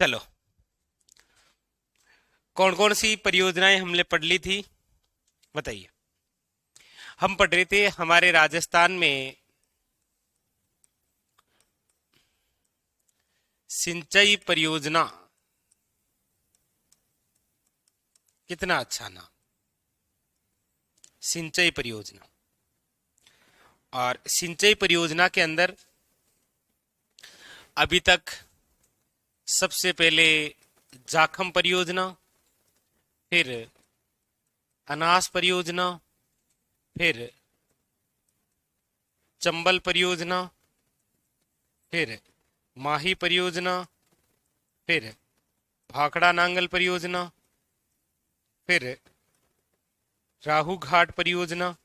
चलो, कौन कौन सी परियोजनाएं हमने पढ़ ली थी बताइए। हम पढ़ रहे थे हमारे राजस्थान में सिंचाई परियोजना। कितना अच्छा नाम, सिंचाई परियोजना। और सिंचाई परियोजना के अंदर अभी तक सबसे पहले जाखम परियोजना, फिर अनास परियोजना, फिर चंबल परियोजना, फिर माही परियोजना, फिर भाखड़ा नांगल परियोजना, फिर राहु घाट परियोजना,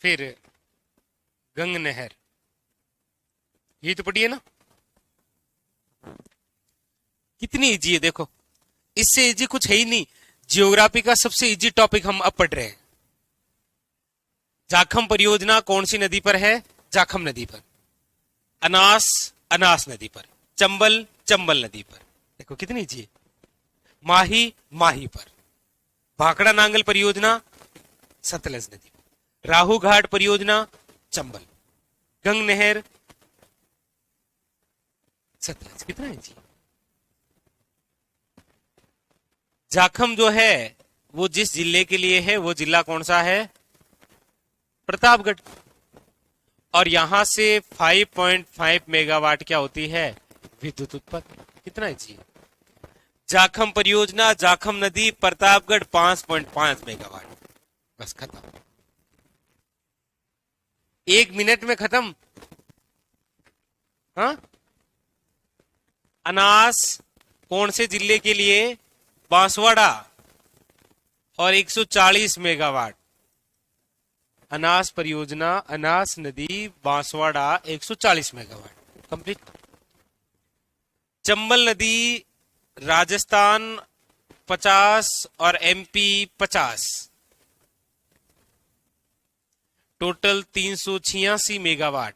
फिर गंग नहर। ये तो पढ़िए ना। कितनी इजी है देखो, इससे इजी कुछ है ही नहीं। जियोग्राफी का सबसे इजी टॉपिक हम अब पढ़ रहे हैं। जाखम परियोजना कौन सी नदी पर है? जाखम नदी पर। अनास अनास नदी पर। चंबल चंबल नदी पर। देखो कितनी इजी है। माही माही पर। भाखड़ा नांगल परियोजना सतलज नदी पर। राहु घाट परियोजना चंबल। गंग नहर सतलज। कितना इजी। जाखम जो है वो जिस जिले के लिए है, वो जिला कौन सा है? प्रतापगढ़। और यहां से 5.5 मेगावाट क्या होती है? विद्युत उत्पत्ति। कितना इजी। जाखम परियोजना, जाखम नदी, प्रतापगढ़, 5.5 मेगावाट। बस खत्म, 1 मिनट में खत्म। हाँ, अनास कौन से जिले के लिए? बांसवाड़ा, और 140 मेगावाट। अनास परियोजना, अनास नदी, बांसवाड़ा, 140 मेगावाट कंप्लीट। चंबल नदी राजस्थान 50 और MP 50, total 386 megawatt.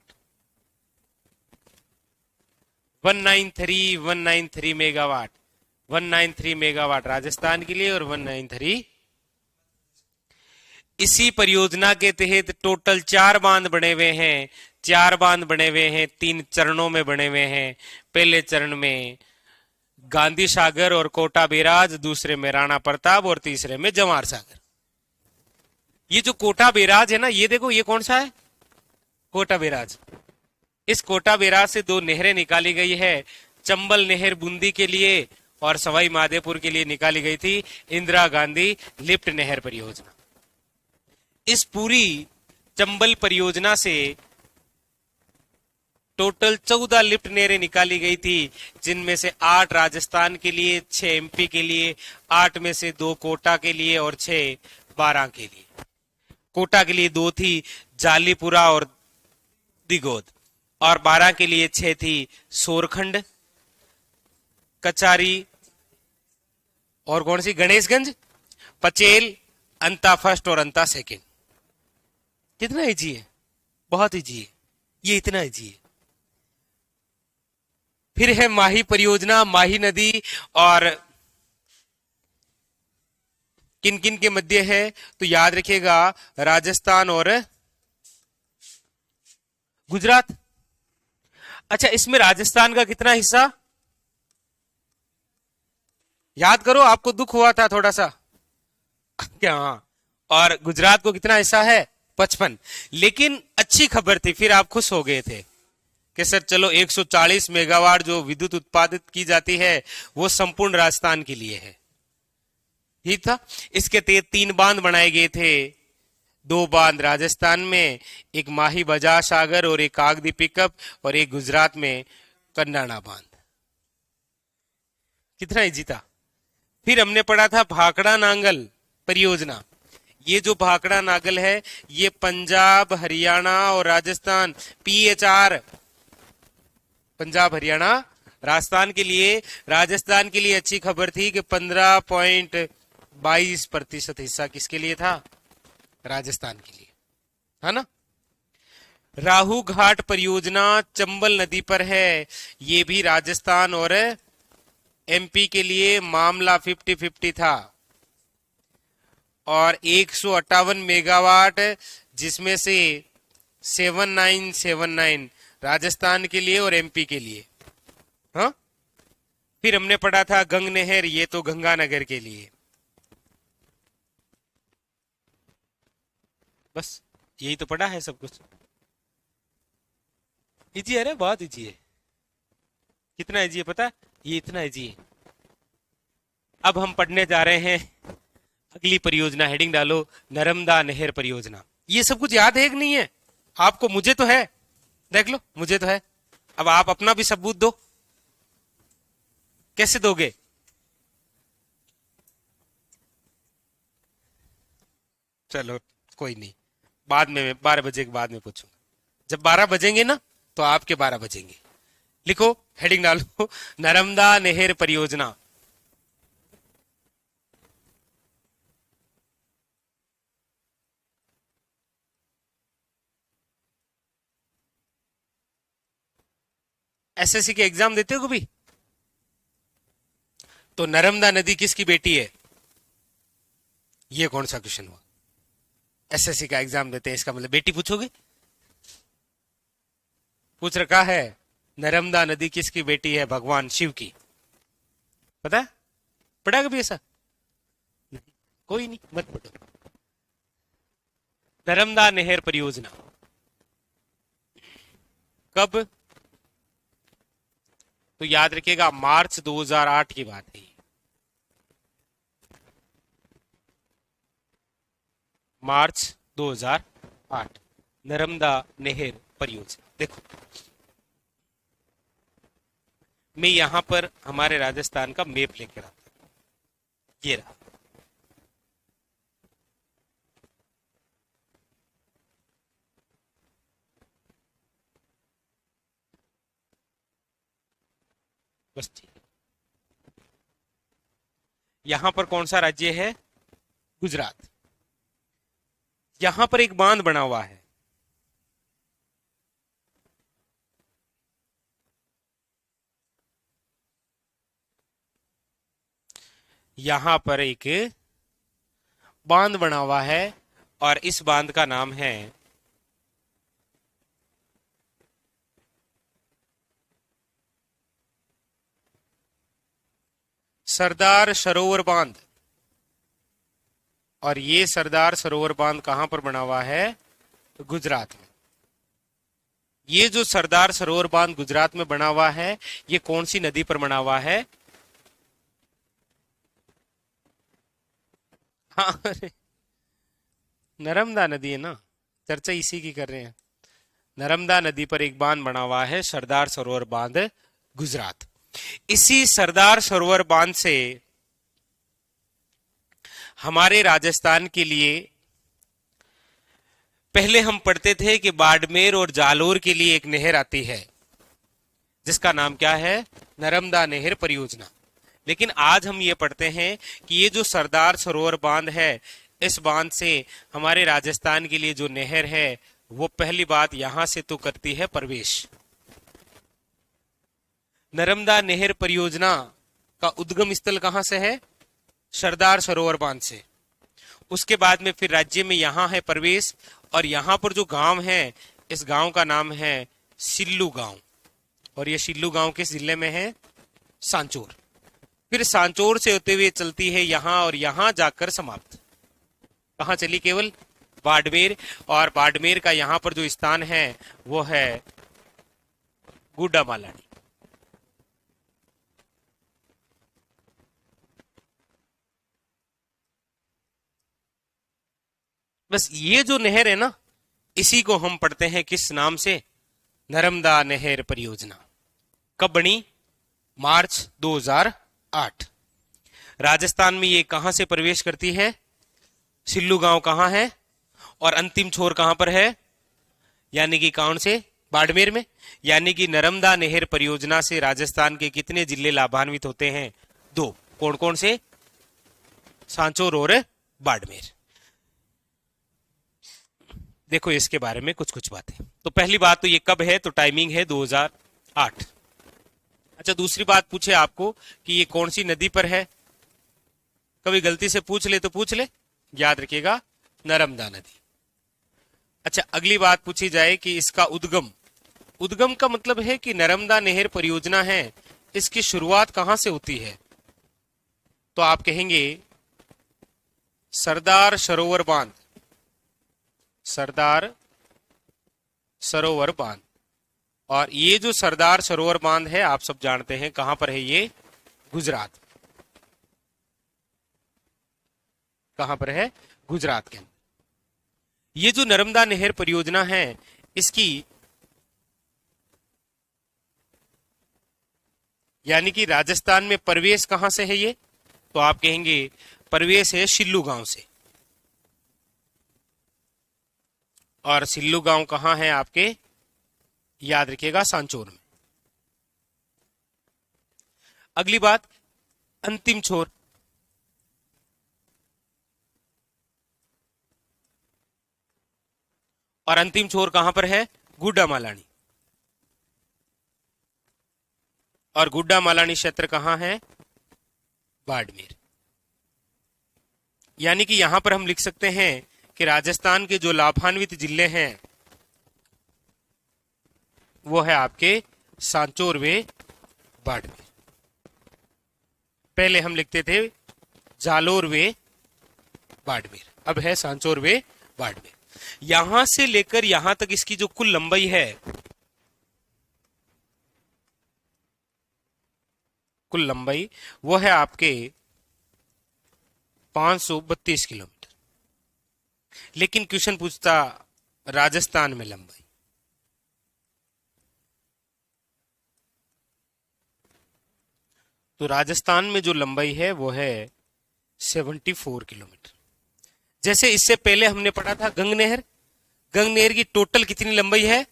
193 megawatt. 193 megawatt Rajasthan के लिए और 193। इसी परियोजना के तहत टोटल 4 बांध बने हुए हैं। 4 बांध बने हुए हैं, 3 चरणों में बने हुए हैं। पहले चरण में गांधी सागर और कोटा बैराज, दूसरे में राणा प्रताप और तीसरे में जवाहर सागर। ये जो कोटा बैराज है ना, ये देखो ये कौन सा है? कोटा बैराज। इस कोटा बैराज से 2 नहरें निकाली गई है। चंबल नहर बूंदी के लिए और सवाई माधोपुर के लिए निकाली गई थी इंदिरा गांधी लिफ्ट नहर परियोजना। इस पूरी चंबल परियोजना से टोटल 14 लिफ्ट नहरें निकाली गई थी, जिनमें से 8 राजस्थान के लिए, 6 एमपी के लिए, 8 में से 2 कोटा के लिए और 6 बारां के लिए। कोटा के लिए 2 थी, जालीपुरा और दिगोद, और बारां के लिए 6 थी, सोरखंड, कचारी और कौन सी? गणेशगंज, पचेल, अंता फर्स्ट और अंता सेकंड। कितना इजी है, बहुत इजी है, ये इतना इजी है। फिर है माही परियोजना, माही नदी और किन किन के मध्य है? तो याद रखिएगा, राजस्थान और गुजरात। अच्छा, इसमें राजस्थान का कितना हिस्सा? याद करो, आपको दुख हुआ था थोड़ा सा क्या? और गुजरात को कितना हिस्सा है? 55। लेकिन अच्छी खबर थी, फिर आप खुश हो गए थे कि सर चलो 140 मेगावाट जो विद्युत उत्पादित की जाती है वो संपूर्ण राजस्थान के लिए है। ठीक था। इसके तहत 3 बांध बनाए गए थे। 2 बांध राजस्थान में, एक माही बजाज सागर और एक कागदी पिकअप, और एक गुजरात में कंडाणा बांध। कितना इजी था। फिर हमने पढ़ा था भाखड़ा नांगल परियोजना। ये जो भाखड़ा नांगल है, ये पंजाब, हरियाणा और राजस्थान, PHR, पंजाब, हरियाणा, राजस्थान के लिए। राजस्थान के लिए अच्छी खबर थी कि 15.22% हिस्सा किसके लिए था? राजस्थान के लिए, है ना। राहु घाट परियोजना चंबल नदी पर है। ये भी राजस्थान और एमपी के लिए मामला 50-50 था। और 158 मेगावाट, जिसमें से 7979 राजस्थान के लिए और एमपी के लिए। हाँ, फिर हमने पढ़ा था गंग नहर, ये तो गंगानगर के लिए। बस यही तो पढ़ा है सब कुछ। इजी है रे, बहुत इजी है। कितना इजी है पता है? ये इतना इजी है। अब हम पढ़ने जा रहे हैं अगली परियोजना। हेडिंग डालो नर्मदा नहर परियोजना। ये सब कुछ याद है कि नहीं है आपको? मुझे तो है, देख लो, मुझे तो है। अब आप अपना भी सबूत दो। कैसे दोगे? चलो कोई नहीं, बाद में, 12 बजे के बाद में पूछूंगा। जब 12 बजेंगे ना, तो आपके 12 बजेंगे। लिखो, हेडिंग डालो नर्मदा नहर परियोजना। एसएससी के एग्जाम देते हो कभी? तो नर्मदा नदी किसकी बेटी है? ये कौन सा क्वेश्चन हुआ? एसएससी का एग्जाम देते हैं, इसका मतलब बेटी पूछोगे? पूछ रखा है नर्मदा नदी किसकी बेटी है? भगवान शिव की। पता है? पढ़ा कभी ऐसा? नहीं, कोई नहीं, मत पढ़ो। नर्मदा नहर परियोजना कब? तो याद रखिएगा, मार्च 2008 की बात है। मार्च 2008 नर्मदा नहर परियोजना। देखो, मैं यहां पर हमारे राजस्थान का मैप लेकर आता हूं। ये रहा। बस ठीक। यहां पर कौन सा राज्य है? गुजरात। यहां पर एक बांध बना हुआ है। यहां पर एक बांध बना हुआ है और इस बांध का नाम है सरदार सरोवर बांध। और ये सरदार सरोवर बांध कहां पर बना हुआ है? तो गुजरात में। ये जो सरदार सरोवर बांध गुजरात में बना हुआ है, ये कौन सी नदी पर बना हुआ है? हाँ, नर्मदा नदी है ना, चर्चा इसी की कर रहे हैं। नर्मदा नदी पर एक बांध बना हुआ है, सरदार सरोवर बांध, गुजरात। इसी सरदार सरोवर बांध से हमारे राजस्थान के लिए पहले हम पढ़ते थे कि बाड़मेर और जालोर के लिए एक नहर आती है, जिसका नाम क्या है? नर्मदा नहर परियोजना। लेकिन आज हम ये पढ़ते हैं कि ये जो सरदार सरोवर बांध है, इस बांध से हमारे राजस्थान के लिए जो नहर है, वो पहली बात यहां से तो करती है प्रवेश। नर्मदा नहर परियोजना का उद्गम स्थल कहां से है? सरदार सरोवर बांध से। उसके बाद में फिर राज्य में यहां है प्रवेश, और यहां पर जो गांव है, इस गांव का नाम है सिल्लू गांव। और ये सिल्लू गांव किस जिले में है? सांचौर। फिर सांचौर से होते हुए चलती है यहां, और यहां जाकर समाप्त कहां चली? केवल बाड़मेर। और बाड़मेर का यहां पर जो स्थान है, वो है गुड्डामालानी। बस ये जो नहर है ना, इसी को हम पढ़ते हैं किस नाम से? नर्मदा नहर परियोजना। कब बनी? मार्च 2008। राजस्थान में ये कहां से प्रवेश करती है? सिल्लू गांव कहां है? और अंतिम छोर कहां पर है? यानी कि कौन से? बाड़मेर में। यानी कि नर्मदा नहर परियोजना से राजस्थान के कितने जिले लाभान्वित होते हैं? 2। कौन कौन से? सांचौर और बाड़मेर। देखो इसके बारे में कुछ कुछ बातें। तो पहली बात तो ये कब है, तो टाइमिंग है 2008। अच्छा, दूसरी बात पूछे आपको कि ये कौन सी नदी पर है, कभी गलती से पूछ ले तो पूछ ले, याद रखिएगा नर्मदा नदी। अच्छा, अगली बात पूछी जाए कि इसका उद्गम, उद्गम का मतलब है कि नर्मदा नहर परियोजना है, इसकी शुरुआत कहां से होती है, तो आप कहेंगे सरदार सरोवर बांध, सरदार सरोवर बांध। और ये जो सरदार सरोवर बांध है आप सब जानते हैं कहां पर है, ये गुजरात। कहां पर है, गुजरात के अंदर। ये जो नर्मदा नहर परियोजना है इसकी यानी कि राजस्थान में प्रवेश कहां से है ये, तो आप कहेंगे प्रवेश है सिल्लू गांव से। और सिल्लू गांव कहां है आपके, याद रखिएगा सांचौर में। अगली बात अंतिम छोर, और अंतिम छोर कहां पर है, गुड्डा मालानी। और गुड्डा मालानी क्षेत्र कहां है, बाड़मेर। यानी कि यहां पर हम लिख सकते हैं कि राजस्थान के जो लाभान्वित जिले हैं वो है आपके सांचौर व बाड़मेर। पहले हम लिखते थे जालोर व बाड़मेर, अब है सांचौर व बाड़मेर। यहां से लेकर यहां तक इसकी जो कुल लंबाई है, कुल लंबाई वो है आपके 532 किलोमीटर। लेकिन क्वेश्चन पूछता राजस्थान में लंबाई, तो राजस्थान में जो लंबाई है वो है 74 किलोमीटर। जैसे इससे पहले हमने पढ़ा था गंग नहर, गंग नहर की टोटल कितनी लंबाई है,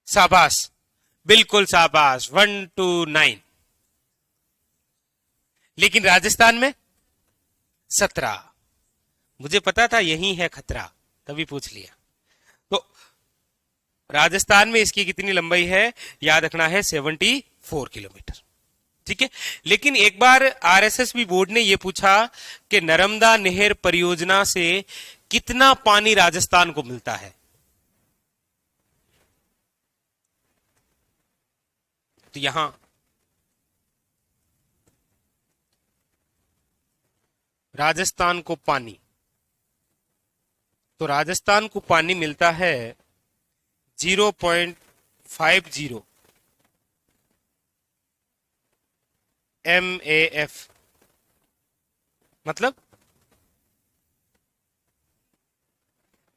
शाबाश, बिल्कुल शाबाश, 129। लेकिन राजस्थान में 17। मुझे पता था यही है खतरा, तभी पूछ लिया। तो राजस्थान में इसकी कितनी लंबाई है, याद रखना है 74 किलोमीटर। ठीक है। लेकिन एक बार आरएसएस बोर्ड ने यह पूछा कि नर्मदा नहर परियोजना से कितना पानी राजस्थान को मिलता है, तो यहां राजस्थान को पानी, तो राजस्थान को पानी मिलता है 0.50 MAF। मतलब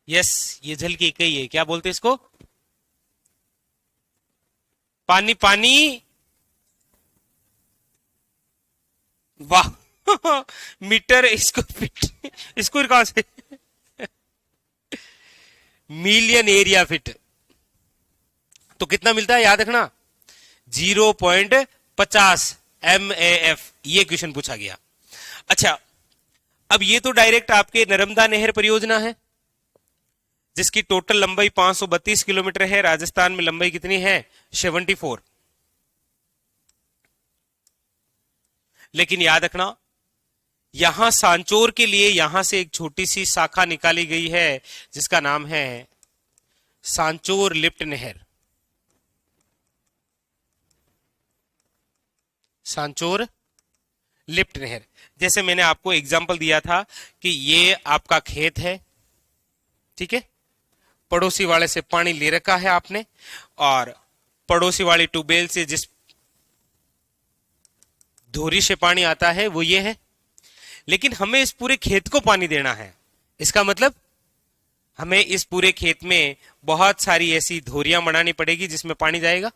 यस, ये जल की इकाई है, क्या बोलते इसको, पानी पानी, वाह मीटर, इसको फिट, इसको कहां से मिलियन एरिया फिट। तो कितना मिलता है, याद रखना 0.50 MAF, ये क्वेश्चन पूछा गया। अच्छा, अब ये तो डायरेक्ट आपके नर्मदा नहर परियोजना है जिसकी टोटल लंबाई 532 किलोमीटर है। राजस्थान में लंबाई कितनी है, 74। लेकिन याद रखना यहां सांचौर के लिए यहां से एक छोटी सी शाखा निकाली गई है जिसका नाम है सांचौर लिफ्ट नहर। सांचौर लिफ्ट नहर, जैसे मैंने आपको एग्जांपल दिया था कि ये आपका खेत है, ठीक है, पड़ोसी वाले से पानी ले रखा है आपने, और पड़ोसी वाली ट्यूबवेल से जिस धोरी से पानी आता है वो ये है। लेकिन हमें इस पूरे खेत को पानी देना है, इसका मतलब हमें इस पूरे खेत में बहुत सारी ऐसी धोरियां बनानी पड़ेगी जिसमें पानी जाएगा।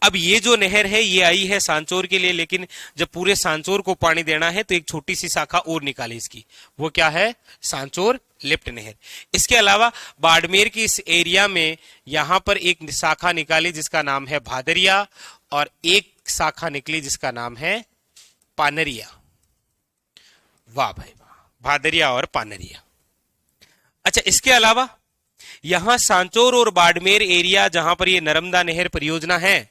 अब ये जो नहर है ये आई है सांचौर के लिए, लेकिन जब पूरे सांचौर को पानी देना है तो एक छोटी सी शाखा और निकाली इसकी, वो क्या है, सांचौर लिफ्ट नहर। इसके अलावा बाड़मेर की इस एरिया में यहां पर एक शाखा निकाली जिसका नाम है भादरिया, और एक शाखा निकली जिसका नाम है पानरिया। वाह भाई वाह, भादरिया और पानरिया। अच्छा, इसके अलावा यहां सांचौर और बाड़मेर एरिया जहां पर ये नर्मदा नहर परियोजना है,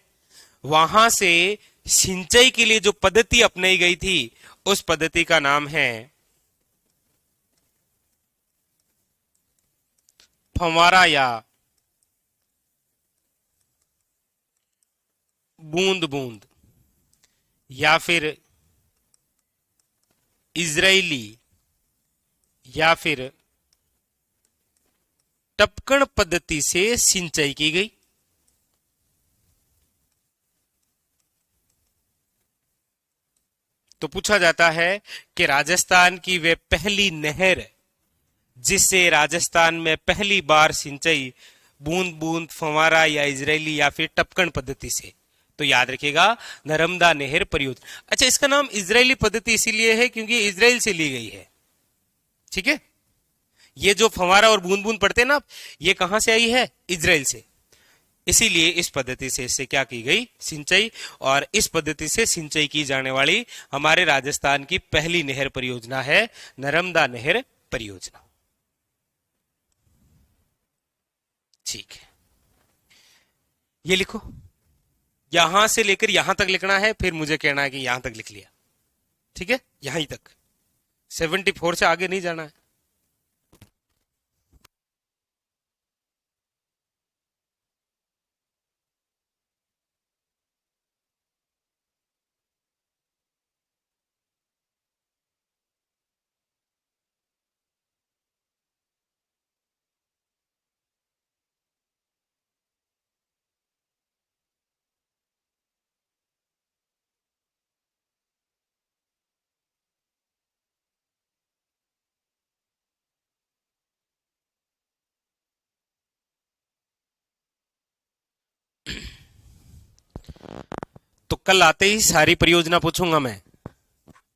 वहां से सिंचाई के लिए जो पद्धति अपनाई गई थी उस पद्धति का नाम है फंवारा या बूंद बूंद, या फिर इजरायली या फिर टपकन पद्धति से सिंचाई की गई। तो पूछा जाता है कि राजस्थान की वे पहली नहर जिससे राजस्थान में पहली बार सिंचाई बूंद बूंद, फंवारा या इजरायली या फिर टपकन पद्धति से, तो याद रखिएगा नर्मदा नहर परियोजना। अच्छा, इसका नाम इजरायली पद्धति इसीलिए है क्योंकि इजराइल से ली गई है। ठीक है, ये जो फंवारा और बूंद बूंद पढ़ते हैं ना, ये कहां से आई है? इजराइल से। इसीलिए इस पद्धति से इससे क्या की गई? सिंचाई। और इस पद्धति से सिंचाई की जाने वाली हमारे राजस्थान की पहली नहर परियोजना है नर्मदा नहर परियोजना। ठीक है, ये लिखो, यहां से लेकर यहां तक लिखना है, फिर मुझे कहना है कि यहां तक लिख लिया। ठीक है, यहां तक, 74 से आगे नहीं जाना है। तो कल आते ही सारी परियोजना पूछूंगा मैं।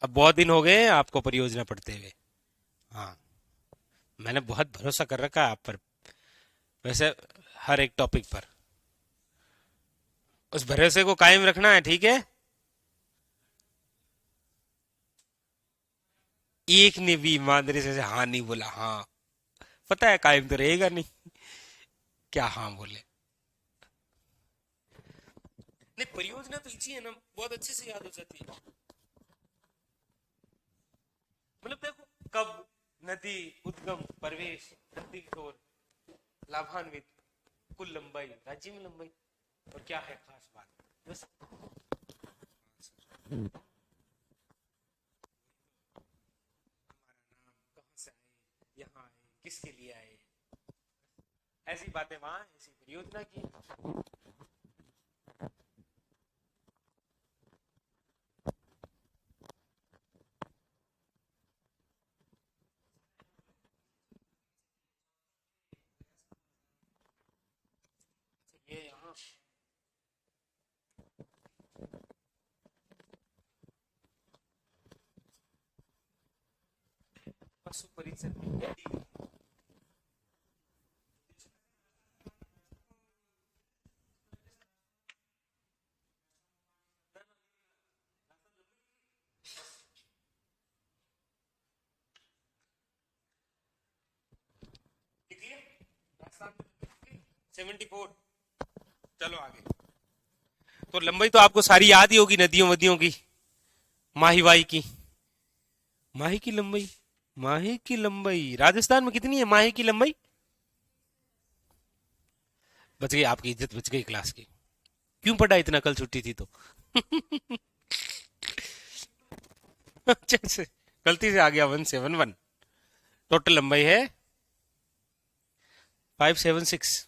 अब बहुत दिन हो गए हैं आपको परियोजना पढ़ते हुए। हाँ, मैंने बहुत भरोसा कर रखा है आप पर, वैसे हर एक टॉपिक पर। उस भरोसे को कायम रखना है, ठीक है? एक ने भी ईमानदारी से हाँ नहीं बोला। हाँ, पता है कायम तो रहेगा नहीं, क्या हाँ बोले। नहीं, परियोजना तो इसी है ना, बहुत अच्छे से याद हो जाती है। मतलब देखो, कब, नदी, उद्गम, प्रवेश, प्रतिशोर, लाभान्वित, कुल लंबाई, राज्य में लंबाई, और क्या है खास बात, बस। हमारा नाम कहाँ से आए, यहाँ आए, किसके लिए आए, ऐसी बातें वहां ऐसी परियोजना की। ये यहाँ पशु परिचर में लिख लिया। 74। चलो आगे। तो लंबाई तो आपको सारी याद ही होगी, नदियों वदियों की, माही वाही की। माही की लंबाई, माही की लंबाई राजस्थान में कितनी है? माही की लंबाई, बच गई आपकी इज्जत, बच गई क्लास की। क्यों पढ़ा इतना, कल छुट्टी थी तो। अच्छे से गलती से आ गया 171। टोटल लंबाई है 576।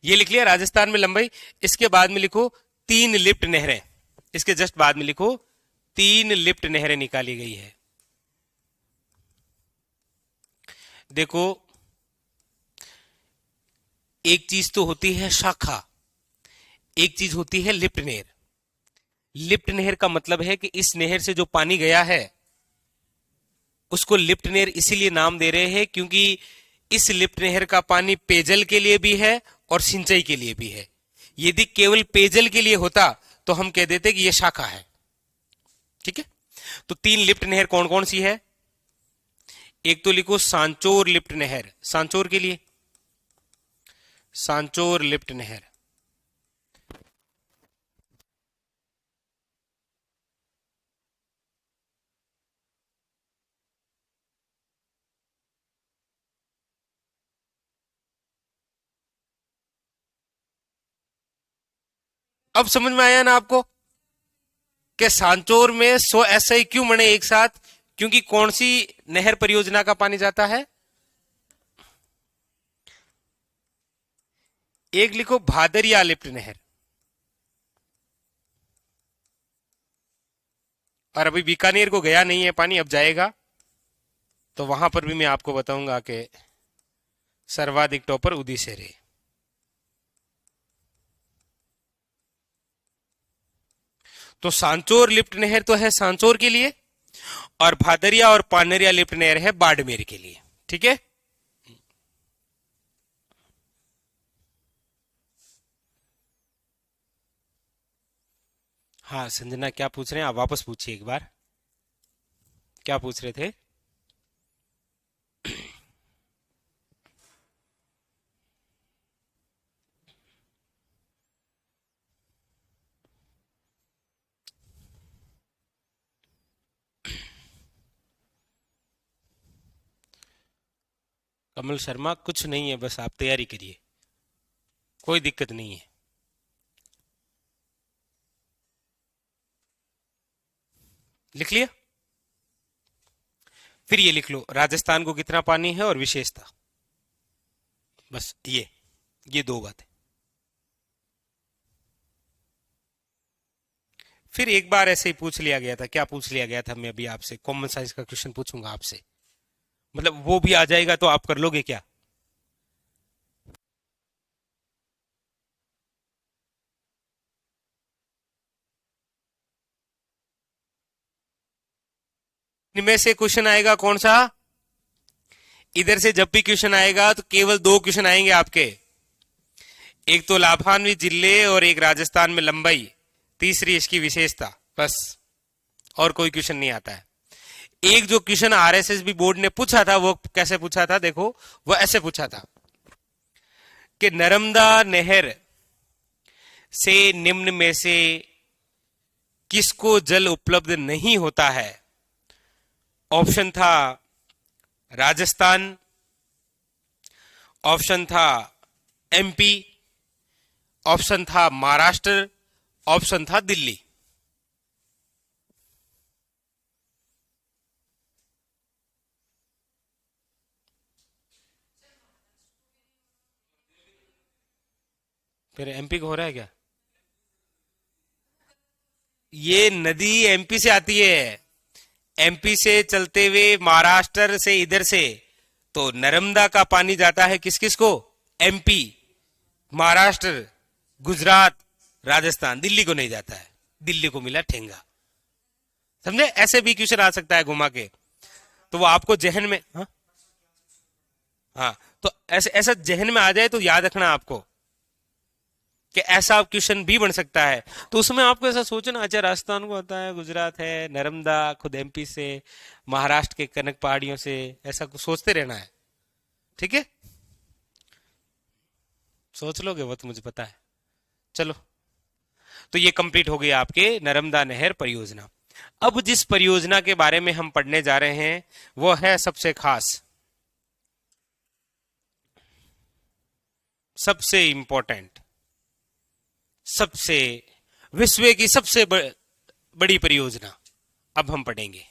ये लिख लिया राजस्थान में लंबाई। इसके बाद में लिखो 3 लिफ्ट नहरें। इसके जस्ट बाद में लिखो 3 लिफ्ट नहरें निकाली गई है। देखो, एक चीज तो होती है शाखा, एक चीज होती है लिफ्ट नहर। लिफ्ट नहर का मतलब है कि इस नहर से जो पानी गया है उसको लिफ्ट नहर इसीलिए नाम दे रहे हैं क्योंकि इस लिफ्ट नहर का पानी पेयजल के लिए भी है और सिंचाई के लिए भी है। यदि केवल पेयजल के लिए होता तो हम कह देते कि यह शाखा है। ठीक है, तो 3 लिफ्ट नहर कौन कौन सी है? एक तो लिखो सांचोर लिफ्ट नहर, सांचोर के लिए सांचोर लिफ्ट नहर। अब समझ में आया ना आपको कि सांचोर में 100 एसआई क्यों बने एक साथ? क्योंकि कौन सी नहर परियोजना का पानी जाता है? एक लिखो भादरिया लिफ्ट नहर, और अभी बीकानेर को गया नहीं है पानी, अब जाएगा तो वहां पर भी मैं आपको बताऊंगा कि सर्वाधिक टॉपर उदी से रे। तो सांचोर लिफ्ट नहर तो है सांचोर के लिए, और भादरिया और पानरिया लिफ्ट नहर है बाड़मेर के लिए। ठीक है, हाँ संजना क्या पूछ रहे हैं आप? वापस पूछिए एक बार, क्या पूछ रहे थे? कमल शर्मा कुछ नहीं है, बस आप तैयारी करिए, कोई दिक्कत नहीं है। लिख लिया? फिर ये लिख लो राजस्थान को कितना पानी है और विशेषता, बस ये 2 बातें। फिर एक बार ऐसे ही पूछ लिया गया था, क्या पूछ लिया गया था? मैं अभी आपसे कॉमन साइंस का क्वेश्चन पूछूंगा आपसे, मतलब वो भी आ जाएगा तो आप कर लोगे क्या? इनमें से क्वेश्चन आएगा कौन सा? इधर से जब भी क्वेश्चन आएगा तो केवल 2 क्वेश्चन आएंगे आपके, एक तो लाभान्वित जिले और एक राजस्थान में लंबाई, तीसरी इसकी विशेषता, बस और कोई क्वेश्चन नहीं आता है। एक जो क्वेश्चन आरएसएस भी बोर्ड ने पूछा था वो कैसे पूछा था देखो, वो ऐसे पूछा था कि नर्मदा नहर से निम्न में से किसको जल उपलब्ध नहीं होता है? ऑप्शन था राजस्थान, ऑप्शन था एमपी, ऑप्शन था महाराष्ट्र, ऑप्शन था दिल्ली। फिर एमपी को हो रहा है क्या? ये नदी एमपी से आती है, एमपी से चलते हुए महाराष्ट्र से इधर से, तो नर्मदा का पानी जाता है किस किस को? एमपी, महाराष्ट्र, गुजरात, राजस्थान, दिल्ली को नहीं जाता है, दिल्ली को मिला ठेंगा। समझे? ऐसे भी क्वेश्चन आ सकता है घुमा के, तो वो आपको जहन में, हाँ हाँ, तो ऐसे ऐसा जहन में आ जाए तो याद रखना आपको कि ऐसा क्वेश्चन भी बन सकता है। तो उसमें आपको ऐसा सोचना, अच्छा राजस्थान को आता है, गुजरात है, नर्मदा खुद एमपी से, महाराष्ट्र के कनक पहाड़ियों से, ऐसा कुछ सोचते रहना है। ठीक है, सोच लोगे वो तो मुझे पता है। चलो, तो ये कंप्लीट हो गई आपके नर्मदा नहर परियोजना। अब जिस परियोजना के बारे में हम पढ़ने जा रहे हैं वो है सबसे खास, सबसे इंपॉर्टेंट, सबसे विश्व की सबसे बड़ी परियोजना। अब हम पढ़ेंगे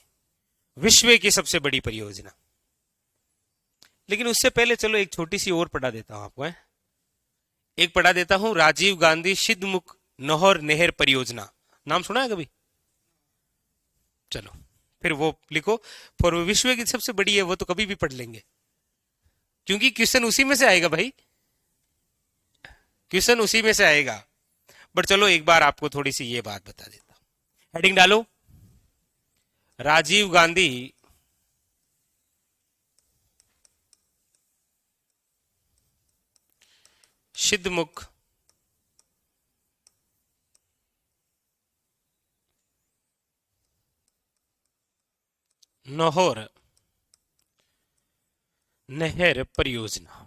विश्व की सबसे बड़ी परियोजना। लेकिन उससे पहले चलो एक छोटी सी और पढ़ा देता हूं आपको, है? एक पढ़ा देता हूं, राजीव गांधी सिद्धमुख नहर नहर परियोजना, नाम सुना है कभी? चलो फिर वो लिखो, फॉर विश्व की सबसे बड़ी है वो तो कभी भी पढ़ लेंगे, क्योंकि क्वेश्चन उसी में से आएगा भाई, क्वेश्चन उसी में से आएगा। बट चलो एक बार आपको थोड़ी सी ये बात बता देता हूं, हेडिंग डालो, राजीव गांधी सिद्धमुख नहर नहर परियोजना।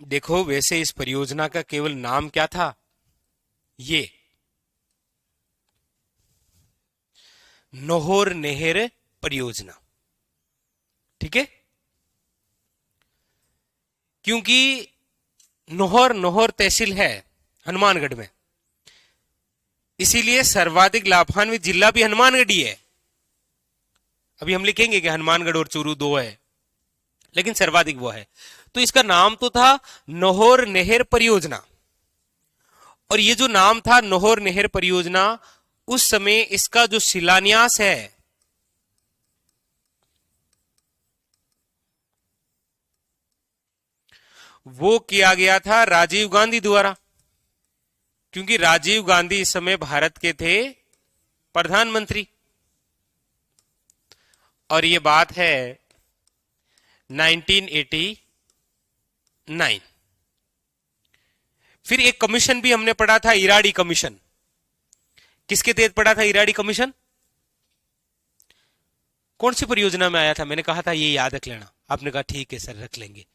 देखो वैसे इस परियोजना का केवल नाम क्या था, ये नहर नहर परियोजना। ठीक है, क्योंकि नहर नहर तहसील है हनुमानगढ़ में, इसीलिए सर्वाधिक लाभान्वित जिला भी हनुमानगढ़ ही है। अभी हम लिखेंगे कि हनुमानगढ़ और चूरू दो है, लेकिन सर्वाधिक वो है। तो इसका नाम तो था नहर नहर परियोजना, और ये जो नाम था नहर नहर परियोजना, उस समय इसका जो शिलान्यास है वो किया गया था राजीव गांधी द्वारा, क्योंकि राजीव गांधी इस समय भारत के थे प्रधानमंत्री। और ये बात है 1989। फिर एक कमीशन भी हमने पढ़ा था, इराडी कमीशन। किसके तहत पढ़ा था इराडी कमीशन? कौन सी परियोजना में आया था? मैंने कहा था ये याद रख लेना, आपने कहा ठीक है सर रख लेंगे।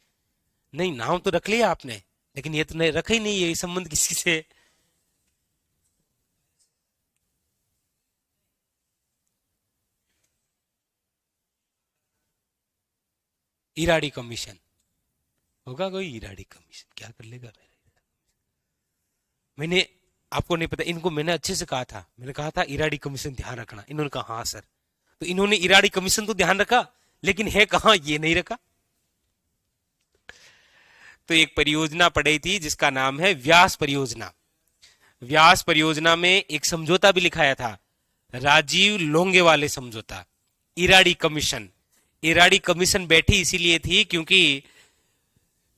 नहीं, नाम तो रख लिया आपने, लेकिन ये तो नहीं रखा ही नहीं, ये संबंध किसी से। इराडी कमीशन होगा, कोई इराडी कमीशन क्या कर लेगा। मैंने, आपको नहीं पता, इनको मैंने अच्छे से कहा था, मैंने कहा था इराडी कमीशन ध्यान रखना, इन्होंने कहा हाँ सर। तो इन्होंने इराडी कमीशन तो ध्यान रखा, लेकिन है कहां ये नहीं रखा। तो एक परियोजना पड़ी थी जिसका नाम है व्यास परियोजना। व्यास परियोजना में एक समझौता भी लिखाया था, राजीव लोंगेवाले समझौता। इराडी कमीशन, इराडी कमीशन बैठी इसीलिए थी क्योंकि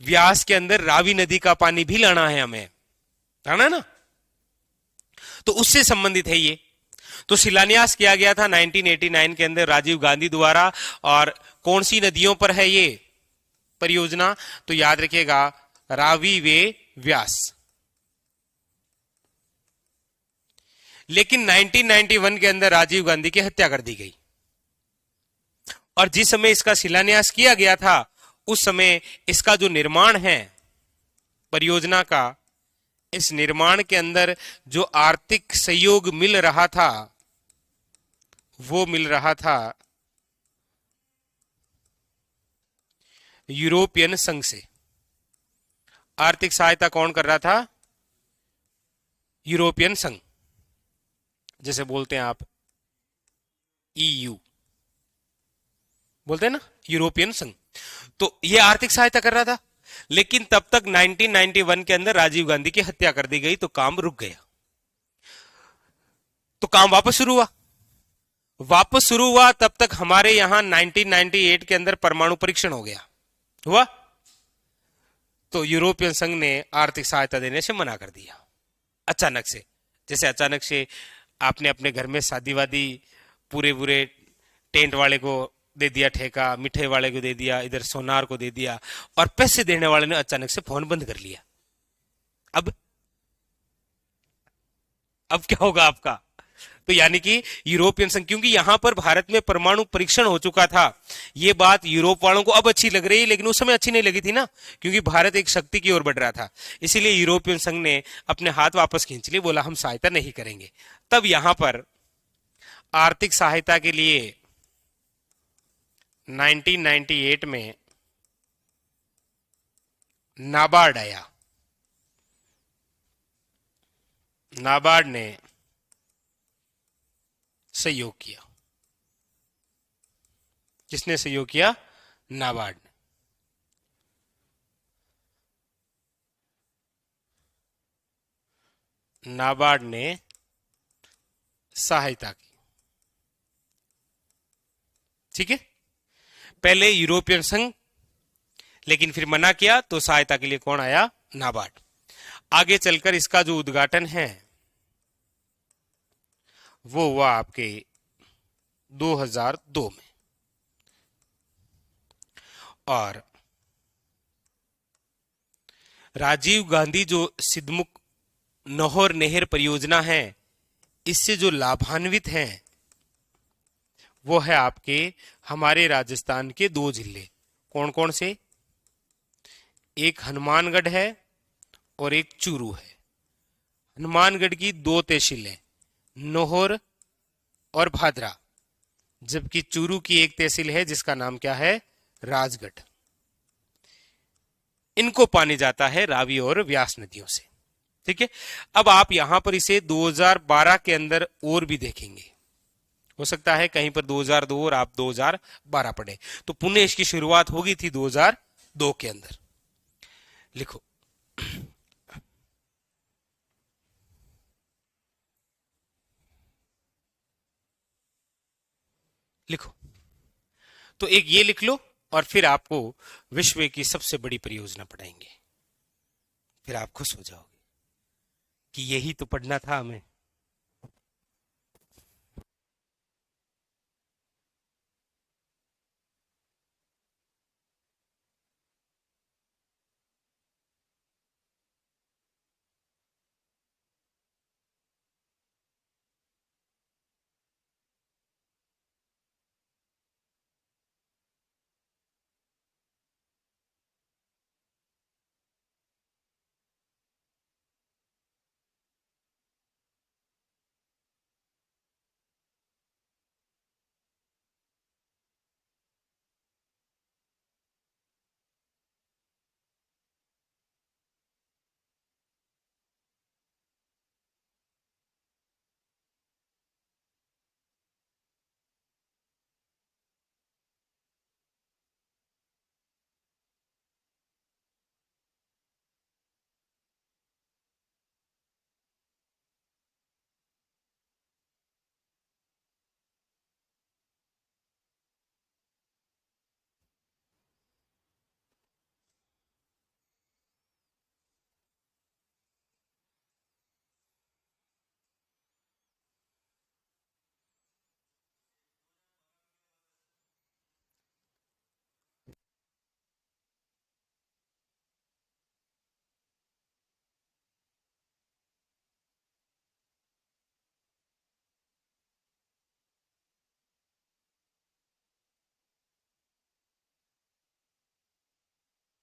व्यास के अंदर रावी नदी का पानी भी लाना है हमें, लाना ना, तो उससे संबंधित है ये। तो शिलान्यास किया गया था 1989 के अंदर राजीव गांधी द्वारा। और कौन सी नदियों पर है ये परियोजना? तो याद रखिएगा, रावी वे व्यास। लेकिन 1991 के अंदर राजीव गांधी की हत्या कर दी गई, और जिस समय इसका शिलान्यास किया गया था उस समय इसका जो निर्माण है परियोजना का, इस निर्माण के अंदर जो आर्थिक सहयोग मिल रहा था वो मिल रहा था यूरोपियन संघ से। आर्थिक सहायता कौन कर रहा था? यूरोपियन संघ, जैसे बोलते हैं आप ईयू, बोलते हैं ना यूरोपियन संघ। तो यह आर्थिक सहायता कर रहा था, लेकिन तब तक 1991 के अंदर राजीव गांधी की हत्या कर दी गई, तो काम रुक गया। तो काम वापस शुरू हुआ, वापस शुरू हुआ तब तक हमारे यहां 1998 के अंदर परमाणु परीक्षण हो गया, हुआ। तो यूरोपियन संघ ने आर्थिक सहायता देने से मना कर दिया अचानक से। जैसे अचानक से आपने अपने घर में शादी वादी पूरे पूरे टेंट वाले को दे दिया ठेका, मिठाई वाले को दे दिया, इधर सोनार को दे दिया, और पैसे देने वाले ने अचानक से फोन बंद कर लिया। अब क्या होगा आपका? तो यानी कि यूरोपियन संघ, क्योंकि यहां पर भारत में परमाणु परीक्षण हो चुका था, यह बात यूरोप वालों को अब अच्छी लग रही, लेकिन उस समय अच्छी नहीं लगी थी ना, क्योंकि भारत एक शक्ति की ओर बढ़ रहा था। इसीलिए यूरोपियन संघ ने अपने हाथ वापस खींच लिए, बोला हम सहायता नहीं करेंगे। तब यहां पर आर्थिक सहायता के लिए 1998 में नाबार्ड आया। नाबार्ड ने सहयोग किया। किसने सहयोग किया? नाबार्ड ने। नाबार्ड ने सहायता की। ठीक है, पहले यूरोपियन संघ, लेकिन फिर मना किया, तो सहायता के लिए कौन आया? नाबार्ड। आगे चलकर इसका जो उद्घाटन है वो हुआ आपके 2002 में, और राजीव गांधी जो सिद्धमुख नहर नहर परियोजना है, इससे जो लाभान्वित हैं वो है आपके हमारे राजस्थान के 2 जिले। कौन कौन से? एक हनुमानगढ़ है और एक चूरू है। हनुमानगढ़ की 2 तहसीलें नोहर और भादरा, जबकि चूरू की एक तहसील है जिसका नाम क्या है? राजगढ़। इनको पानी जाता है रावी और व्यास नदियों से। ठीक है, अब आप यहां पर इसे 2012 के अंदर और भी देखेंगे, हो सकता है कहीं पर 2002 और आप 2012 पढ़े, तो पुनः इसकी शुरुआत होगी थी 2002 के अंदर। लिखो, लिखो। तो एक ये लिख लो और फिर आपको विश्व की सबसे बड़ी परियोजना पढ़ाएंगे, फिर आप खुश हो जाओगे कि यही तो पढ़ना था हमें।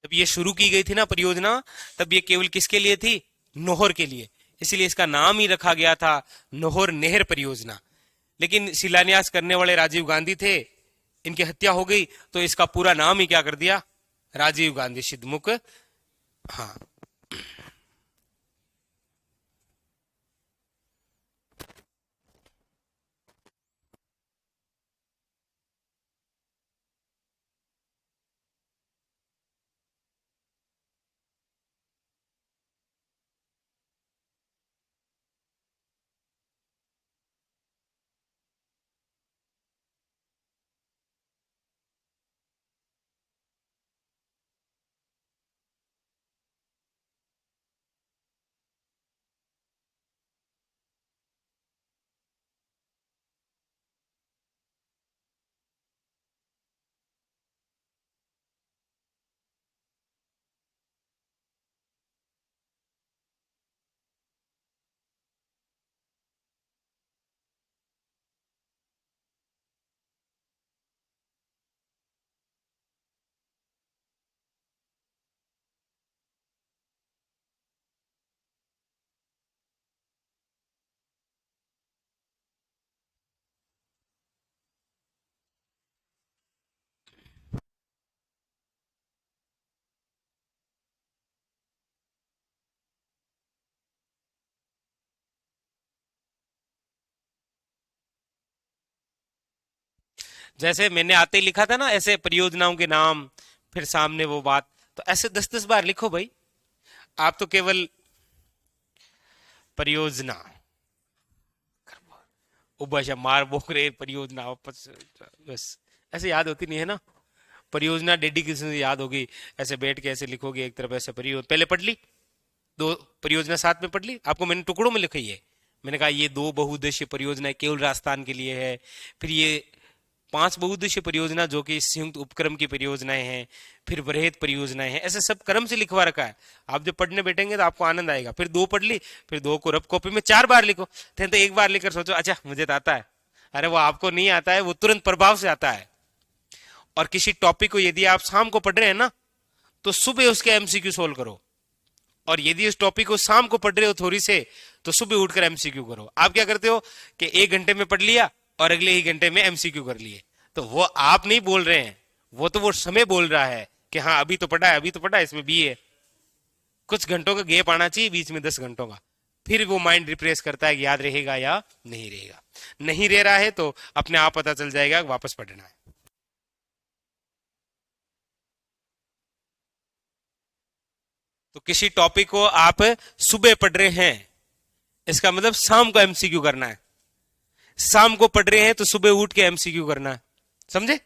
जब ये शुरू की गई थी ना परियोजना, तब ये केवल किसके लिए थी? नोहर के लिए। इसीलिए इसका नाम ही रखा गया था नोहर नहर परियोजना। लेकिन शिलान्यास करने वाले राजीव गांधी थे, इनकी हत्या हो गई, तो इसका पूरा नाम ही क्या कर दिया? राजीव गांधी सिद्धमुख। हाँ, जैसे मैंने आते ही लिखा था ना ऐसे परियोजनाओं के नाम, फिर सामने वो बात, तो ऐसे 10-10 बार लिखो भाई। आप तो केवल परियोजना उबश मार बोकरे परियोजना वापस, बस ऐसे याद होती नहीं है ना। परियोजना डेडिकेशन से याद होगी, ऐसे बैठ के ऐसे लिखोगे एक तरफ, ऐसे परियोजना पहले पढ़ ली, 2 परियोजना साथ में पढ़ ली। आपको मैंने टुकड़ों में लिखी है, मैंने कहा ये 2 बहुउद्देशीय परियोजनाएं केवल राजस्थान के लिए है, फिर ये 5 बहुउद्देशीय परियोजना जो कि संयुक्त उपक्रम की परियोजनाएं हैं, फिर वृहद परियोजनाएं हैं, ऐसे सब क्रम से लिखवा रखा है। आप जब पढ़ने बैठेंगे तो आपको आनंद आएगा। फिर 2 पढ़ ली, फिर 2 को रफ कॉपी में 4 बार लिखो। तो एक बार लिखकर सोचो अच्छा मुझे तो आता है। अरे वो आपको नहीं आता है, वो तुरंत प्रभाव से आता है। और किसी टॉपिक को यदि आप शाम को पढ़ रहे हैं ना, तो सुबह उसके एमसीक्यू सोल्व करो। और यदि उस टॉपिक को शाम को पढ़ रहे हो थोड़ी से, तो सुबह उठकर एमसीक्यू करो। आप क्या करते हो कि 1 घंटे में पढ़ लिया और अगले ही घंटे में एमसीक्यू कर लिए। तो वो आप नहीं बोल रहे हैं, वो समय बोल रहा है कि हाँ अभी तो पढ़ा है, अभी तो पढ़ा है, इसमें भी है। कुछ घंटों का गैप आना चाहिए बीच में, 10 घंटों का। फिर वो माइंड रिप्रेस करता है कि याद रहेगा या नहीं रहेगा। नहीं रह रहा है तो अपने आप पता चल जाएगा, वापस पढ़ना है। तो किसी टॉपिक को आप सुबह पढ़ रहे हैं, इसका मतलब शाम को एमसीक्यू करना है। शाम को पढ़ रहे हैं तो सुबह उठ के एमसीक्यू करना है, समझे?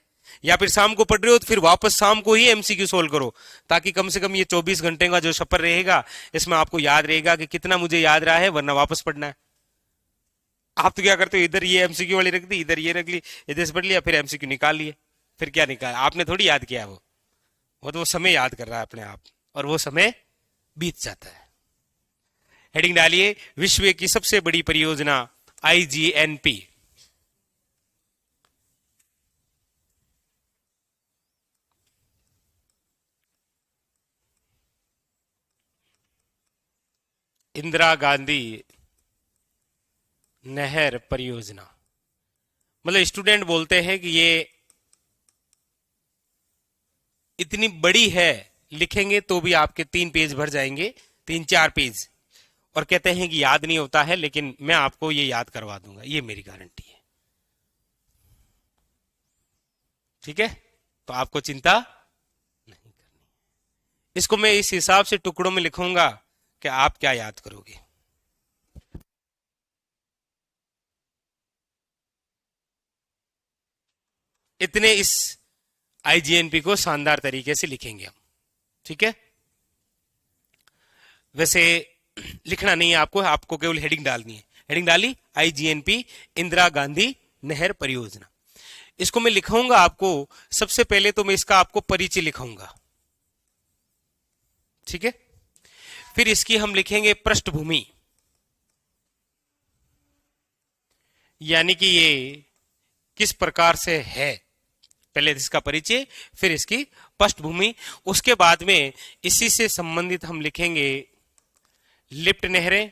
या फिर शाम को पढ़ रहे हो तो फिर वापस शाम को ही एमसीक्यू सोल्व करो, ताकि कम से कम ये 24 घंटे का जो सफर रहेगा इसमें आपको याद रहेगा कि कितना मुझे याद रहा है, वरना वापस पढ़ना है। आप तो क्या करते हो, इधर ये एमसीक्यू वाली रख दी, इधर ये रख ली, इधर से पढ़ लिया, फिर एमसीक्यू निकाल लिए। फिर क्या निकाला आपने, थोड़ी याद किया। वो तो वो समय याद कर रहा है अपने आप, और वो समय बीत जाता है। हेडिंग डालिए, विश्व की सबसे बड़ी परियोजना आईजीएनपी। इंदिरा गांधी नहर परियोजना। मतलब स्टूडेंट बोलते हैं कि ये इतनी बड़ी है, लिखेंगे तो भी आपके 3 पेज भर जाएंगे, 3-4 पेज। और कहते हैं कि याद नहीं होता है, लेकिन मैं आपको ये याद करवा दूंगा, ये मेरी गारंटी है। ठीक है, तो आपको चिंता नहीं करनी। इसको मैं इस हिसाब से टुकड़ों में लिखूंगा कि आप क्या याद करोगे। इतने इस आईजीएनपी को शानदार तरीके से लिखेंगे हम। ठीक है, वैसे लिखना नहीं है आपको, आपको केवल हेडिंग डालनी है। हेडिंग डाली, आईजीएनपी इंदिरा गांधी नहर परियोजना। इसको मैं लिखाऊंगा आपको, सबसे पहले तो मैं इसका आपको परिचय लिखाऊंगा। ठीक है, फिर इसकी हम लिखेंगे पृष्ठभूमि, यानी कि ये किस प्रकार से है। पहले इसका परिचय, फिर इसकी पृष्ठभूमि। उसके बाद में इसी से संबंधित हम लिखेंगे लिफ्ट नहरें,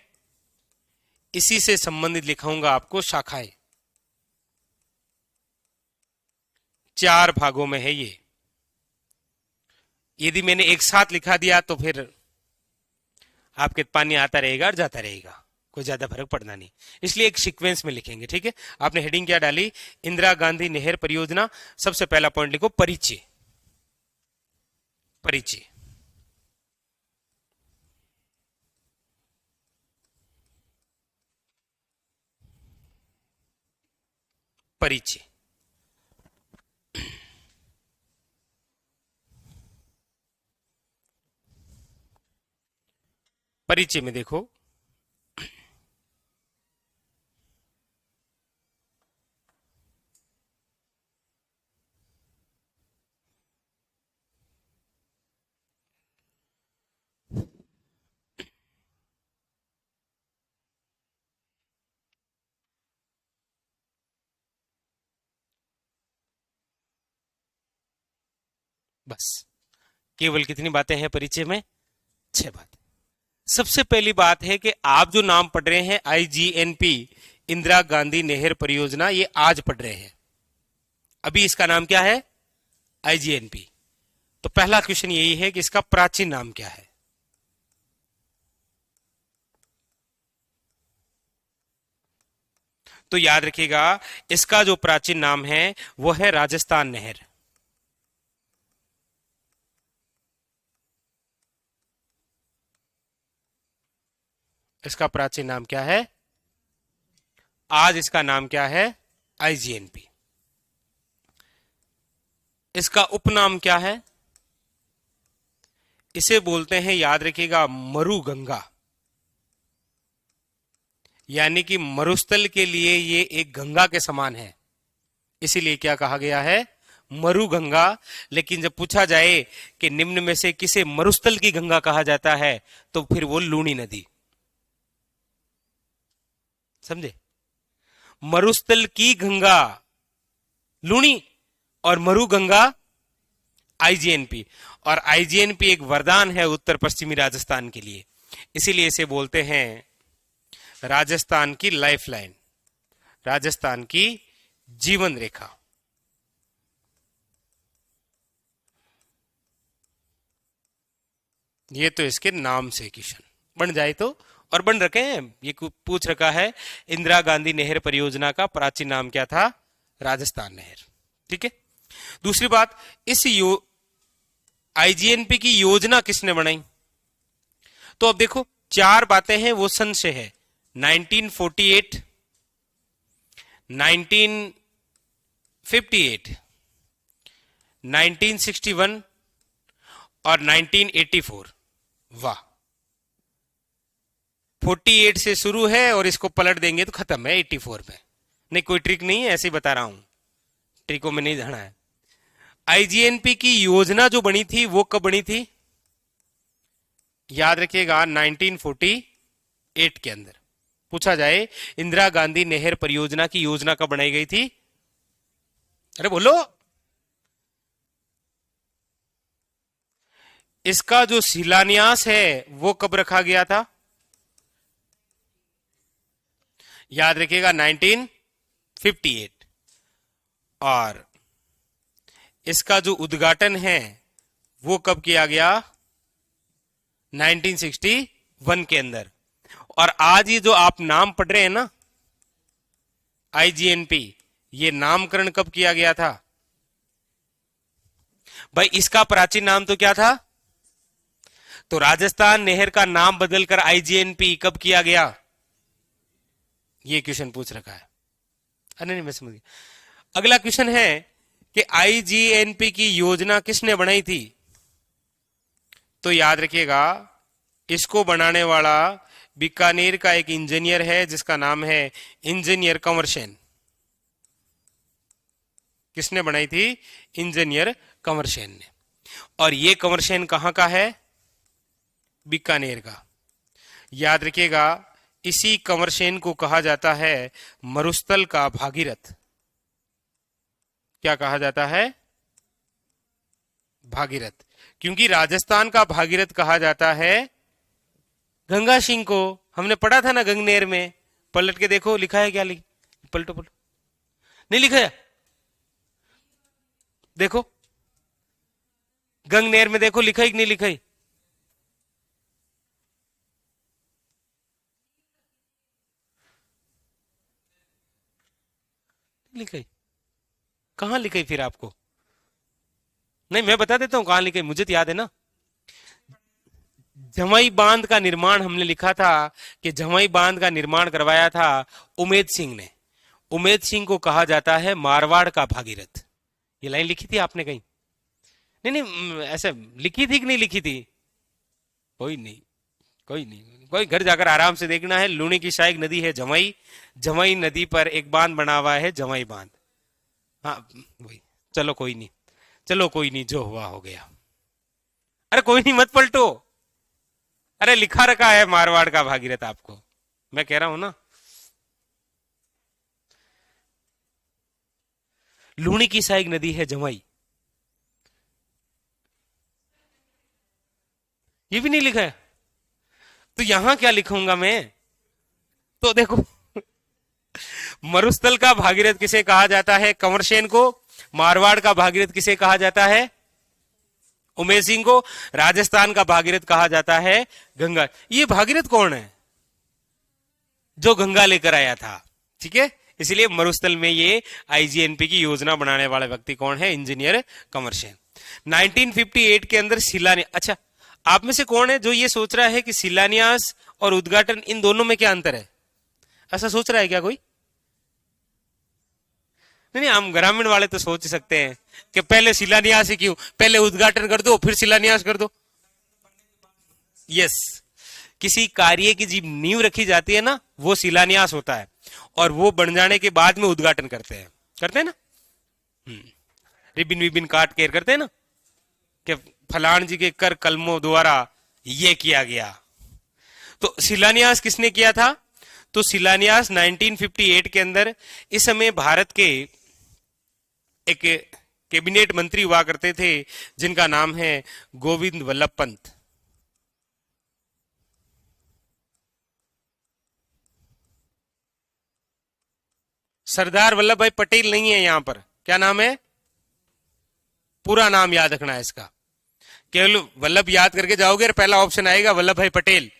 इसी से संबंधित लिखाऊंगा आपको शाखाएं। 4 भागों में है ये। यदि मैंने एक साथ लिखा दिया तो फिर आपके पानी आता रहेगा और जाता रहेगा, कोई ज्यादा फर्क पड़ना नहीं। इसलिए एक सीक्वेंस में लिखेंगे। ठीक है, आपने हेडिंग क्या डाली, इंदिरा गांधी नहर परियोजना। सबसे पहला पॉइंट लिखो परिचय। परिचय, परिचय। परिचय में देखो, बस केवल कितनी बातें हैं परिचय में, 6 बातें। सबसे पहली बात है कि आप जो नाम पढ़ रहे हैं आईजीएनपी इंदिरा गांधी नहर परियोजना, ये आज पढ़ रहे हैं। अभी इसका नाम क्या है, आईजीएनपी। तो पहला क्वेश्चन यही है कि इसका प्राचीन नाम क्या है। तो याद रखिएगा, इसका जो प्राचीन नाम है वो है राजस्थान नहर। इसका प्राचीन नाम क्या है, आज इसका नाम क्या है, आईजीएनपी। इसका उपनाम क्या है, इसे बोलते हैं, याद रखिएगा, मरुगंगा। यानी कि मरुस्थल के लिए ये एक गंगा के समान है। इसीलिए क्या कहा गया है, मरु गंगा। लेकिन जब पूछा जाए कि निम्न में से किसे मरुस्थल की गंगा कहा जाता है, तो फिर वो लूणी नदी। समझे? मरुस्थल की गंगा लूणी और मरु गंगा आईजीएनपी। और आईजीएनपी एक वरदान है उत्तर पश्चिमी राजस्थान के लिए, इसीलिए इसे बोलते हैं राजस्थान की लाइफलाइन, राजस्थान की जीवन रेखा। ये तो इसके नाम से क्वेश्चन बन जाए तो, और बन रखे हैं। ये पूछ रखा है इंदिरा गांधी नहर परियोजना का प्राचीन नाम क्या था, राजस्थान नहर। ठीक है। दूसरी बात, इस आईजीएनपी की योजना किसने बनाई? तो अब देखो, चार बातें हैं, वो सन से है 1948, 1958, 1961 और 1984। वाह, 48 से शुरू है और इसको पलट देंगे तो खत्म है 84 में। नहीं, कोई ट्रिक नहीं है, ऐसे ही बता रहा हूं, ट्रिकों में नहीं जाना है। आईजीएनपी की योजना जो बनी थी वो कब बनी थी? याद रखिएगा 1948 के अंदर। पूछा जाए इंदिरा गांधी नहर परियोजना की योजना कब बनाई गई थी? अरे बोलो। इसका जो शिलान्यास है वो कब रखा गया था? याद रखिएगा 1958। और इसका जो उद्घाटन है वो कब किया गया? 1961 के अंदर। और आज ये जो आप नाम पढ़ रहे हैं ना, आईजीएनपी, ये नामकरण कब किया गया था? भाई इसका प्राचीन नाम तो क्या था? तो राजस्थान नहर का नाम बदलकर आईजीएनपी कब किया गया? ये क्वेश्चन पूछ रखा है। अरे नहीं, मैं समझ गया। अगला क्वेश्चन है कि आईजीएनपी की योजना किसने बनाई थी? तो याद रखिएगा, इसको बनाने वाला बीकानेर का एक इंजीनियर है जिसका नाम है इंजीनियर कंवर सेन। किसने बनाई थी? इंजीनियर कंवर सेन ने। और ये कंवर सेन कहां का है? बीकानेर का। याद रखिएगा, इसी कंवर सेन को कहा जाता है मरुस्थल का भागीरथ। क्या कहा जाता है? भागीरथ। क्योंकि राजस्थान का भागीरथ कहा जाता है गंगा सिंह को। हमने पढ़ा था ना गंगनेर में, पलट के देखो लिखा है क्या, पलटो पलटो, नहीं लिखा है? देखो गंगनेर में देखो लिखा ही नहीं लिखा ही? लिखा ही? कहां लिखा ही फिर आपको? नहीं, मैं बता देता हूं कहां लिखा ही, मुझे तो याद है ना। जमई बांध का निर्माण हमने लिखा था कि जमई बांध का निर्माण करवाया था उमेद सिंह ने। उमेद सिंह को कहा जाता है मारवाड़ का भागीरथ। ये लाइन लिखी थी आपने कहीं? नहीं नहीं, ऐसे लिखी थी कि नहीं लिखी थी? कोई नहीं, कोई नहीं, कोई घर जाकर आराम से देखना है। लूणी की सहायक नदी है जमई, जमई नदी पर एक बांध बना हुआ है जमई बांध। हाँ वही। चलो कोई नहीं, चलो कोई नहीं, जो हुआ हो गया। अरे कोई नहीं, मत पलटो। अरे लिखा रखा है मारवाड़ का भागीरथ आपको, मैं कह रहा हूं ना। लूणी की सहायक नदी है जमई, ये भी नहीं लिखा है? तो यहां क्या लिखूंगा मैं? तो देखो मरुस्थल का भागीरथ किसे कहा जाता है? कंवर सेन को। मारवाड़ का भागीरथ किसे कहा जाता है? उमेश सिंह को। राजस्थान का भागीरथ कहा जाता है गंगा। ये भागीरथ कौन है? जो गंगा लेकर आया था। ठीक है, इसलिए मरुस्थल में ये आईजीएनपी की योजना बनाने वाले व्यक्ति कौन है? इंजीनियर कंवर सेन। 1958 के अंदर शिलान्यास। अच्छा, आप में से कौन है जो ये सोच रहा है कि शिलान्यास और उद्घाटन, इन दोनों में क्या अंतर है? ऐसा सोच रहा है क्या कोई? नहीं नहीं, हम ग्रामीण वाले तो सोच सकते हैं कि पहले शिलान्यास ही क्यों, पहले उद्घाटन कर दो फिर शिलान्यास कर दो। यस, किसी कार्य की जी नींव रखी जाती है ना, वो शिलान्यास होता है, और वो बन जाने के बाद में उद्घाटन करते हैं ना। रिबिन विबिन काट केयर करते हैं ना, कि फलान जी के कर कलमों द्वारा ये किया गया। तो शिलान्यास किसने किया था? तो शिलान्यास 1958 के अंदर, इस समय भारत के एक कैबिनेट मंत्री हुआ करते थे जिनका नाम है गोविंद वल्लभ पंत। सरदार वल्लभ भाई पटेल नहीं है यहां पर। क्या नाम है? पूरा नाम याद रखना है इसका। केवल वल्लभ याद करके जाओगे और पहला ऑप्शन आएगा वल्लभ भाई पटेल,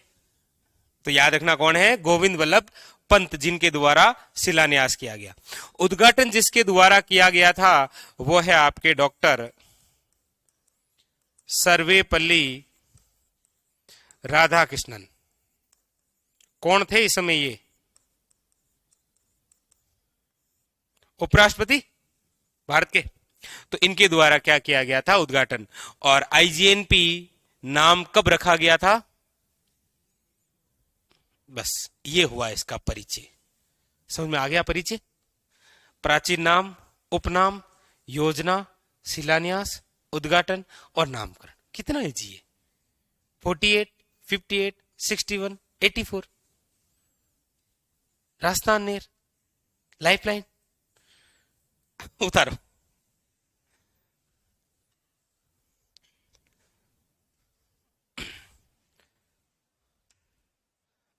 तो याद रखना कौन है? गोविंद वल्लभ पंत, जिनके द्वारा शिलान्यास किया गया। उद्घाटन जिसके द्वारा किया गया था वो है आपके डॉक्टर सर्वेपल्ली राधाकृष्णन। कौन थे इस समय ये? उपराष्ट्रपति भारत के। तो इनके द्वारा क्या किया गया था? उद्घाटन। और आईजीएनपी नाम कब रखा गया था? बस ये हुआ इसका परिचय। समझ में आ गया परिचय? प्राचीन नाम, उपनाम, योजना, शिलान्यास, उद्घाटन और नामकरण। कितना इजी है? 48, 58, 61, 84। राजस्थान नेर, लाइफलाइन। उतारो।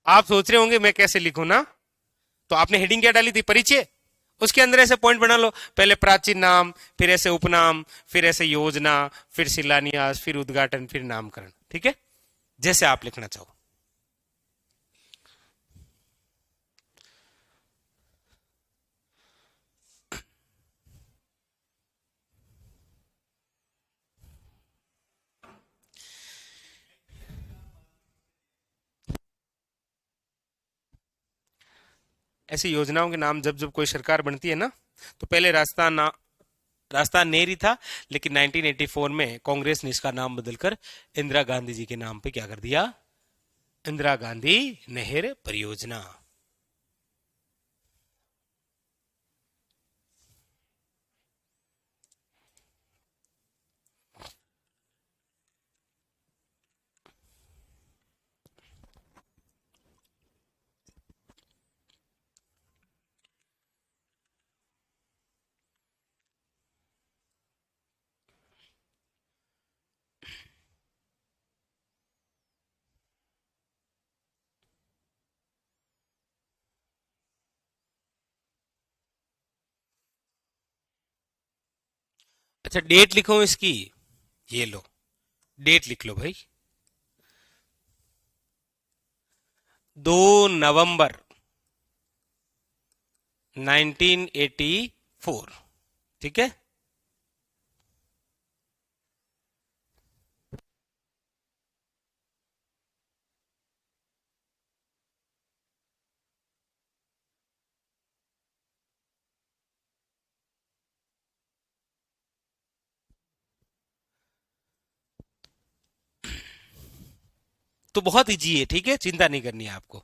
आप सोच रहे होंगे मैं कैसे लिखूं ना, तो आपने हेडिंग क्या डाली थी? परिचय। उसके अंदर ऐसे पॉइंट बना लो, पहले प्राचीन नाम, फिर ऐसे उपनाम, फिर ऐसे योजना, फिर शिलान्यास, फिर उद्घाटन, फिर नामकरण। ठीक है, जैसे आप लिखना चाहो। ऐसी योजनाओं के नाम जब जब कोई सरकार बनती है ना, तो पहले राजस्थान नेहरू था, लेकिन 1984 में कांग्रेस ने इसका नाम बदलकर इंदिरा गांधी जी के नाम पे क्या कर दिया? इंदिरा गांधी नहर परियोजना। अच्छा, डेट लिखो इसकी। ये लो, डेट लिख लो भाई। 2 नवंबर 1984। ठीक है। तो बहुत इजी है, ठीक है, चिंता नहीं करनी है आपको।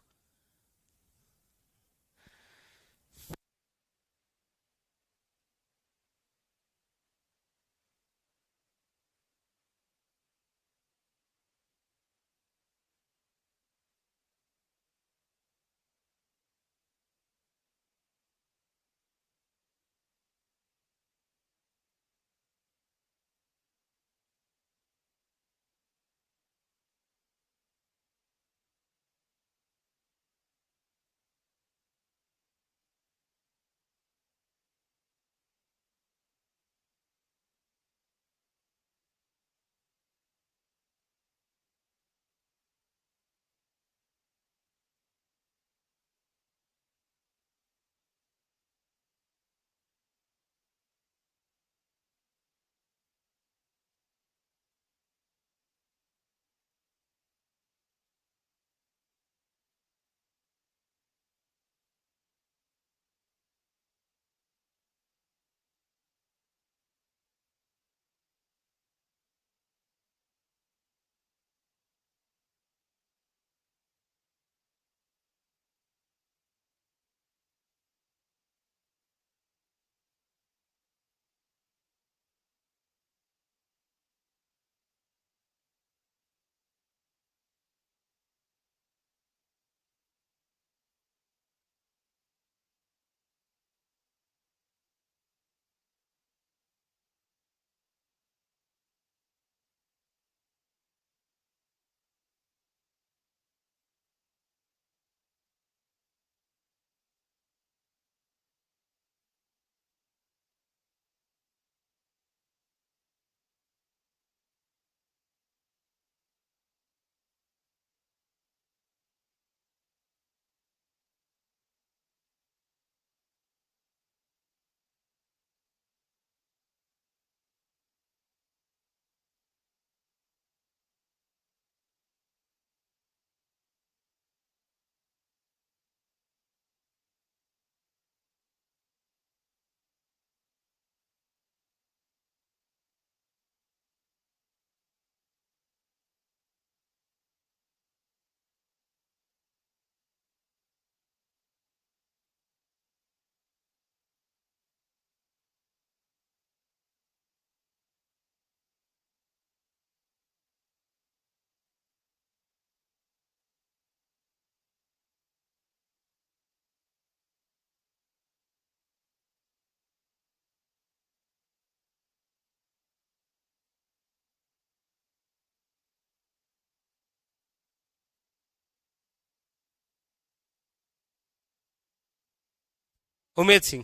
उमेद सिंह।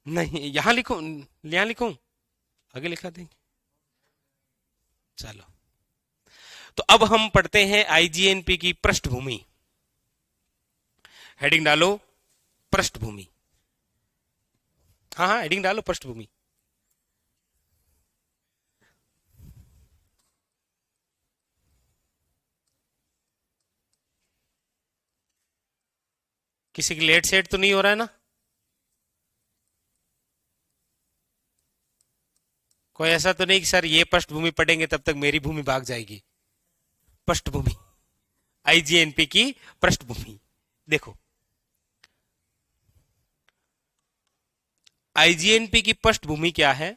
नहीं, यहां लिखूं, यहां लिखूं, आगे लिखा देंगे। चलो, तो अब हम पढ़ते हैं आईजीएनपी की पृष्ठभूमि। हेडिंग डालो पृष्ठभूमि। हाँ हाँ, हेडिंग डालो पृष्ठभूमि। किसी की लेट सेट तो नहीं हो रहा है ना? कोई ऐसा तो नहीं कि सर ये पृष्ठभूमि पढ़ेंगे तब तक मेरी भूमि भाग जाएगी? पृष्ठभूमि, आईजीएनपी की पृष्ठभूमि। देखो, आईजीएनपी की पृष्ठभूमि क्या है?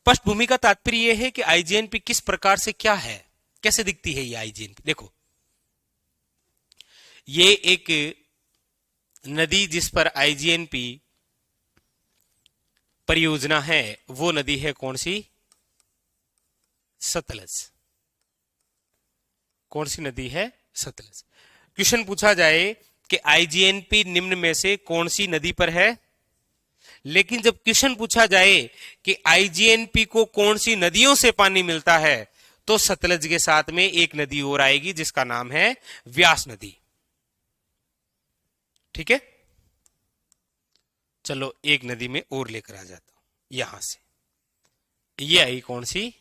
पृष्ठभूमि का तात्पर्य यह है कि आईजीएनपी किस प्रकार से क्या है, कैसे दिखती है ये आईजीएनपी। देखो, ये एक नदी जिस पर आईजीएनपी परियोजना है, वो नदी है कौन सी? सतलज। कौन सी नदी है? सतलज। क्वेश्चन पूछा जाए कि आईजीएनपी निम्न में से कौन सी नदी पर है, लेकिन जब क्वेश्चन पूछा जाए कि आईजीएनपी को कौन सी नदियों से पानी मिलता है, तो सतलज के साथ में एक नदी और आएगी जिसका नाम है व्यास नदी। ठीक है, चलो एक नदी में और लेकर आ जाता हूं। यहां से ये आई कौन सी?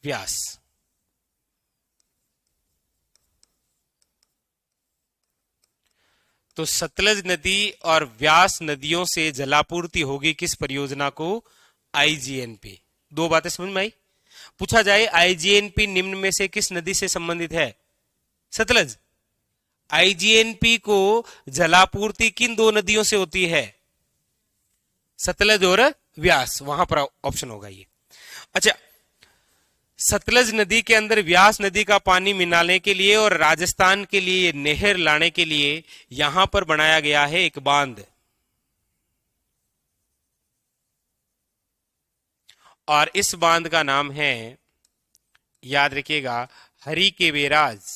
व्यास। तो सतलज नदी और व्यास नदियों से जलापूर्ति होगी किस परियोजना को? आईजीएनपी। दो बातें समझ में आई? पूछा जाए आईजीएनपी निम्न में से किस नदी से संबंधित है? सतलज। आईजीएनपी को जलापूर्ति किन दो नदियों से होती है? सतलज और व्यास। वहां पर ऑप्शन होगा ये। अच्छा, सतलज नदी के अंदर व्यास नदी का पानी मिलाने के लिए और राजस्थान के लिए नहर लाने के लिए यहां पर बनाया गया है एक बांध, और इस बांध का नाम है, याद रखिएगा, हरि के बेराज।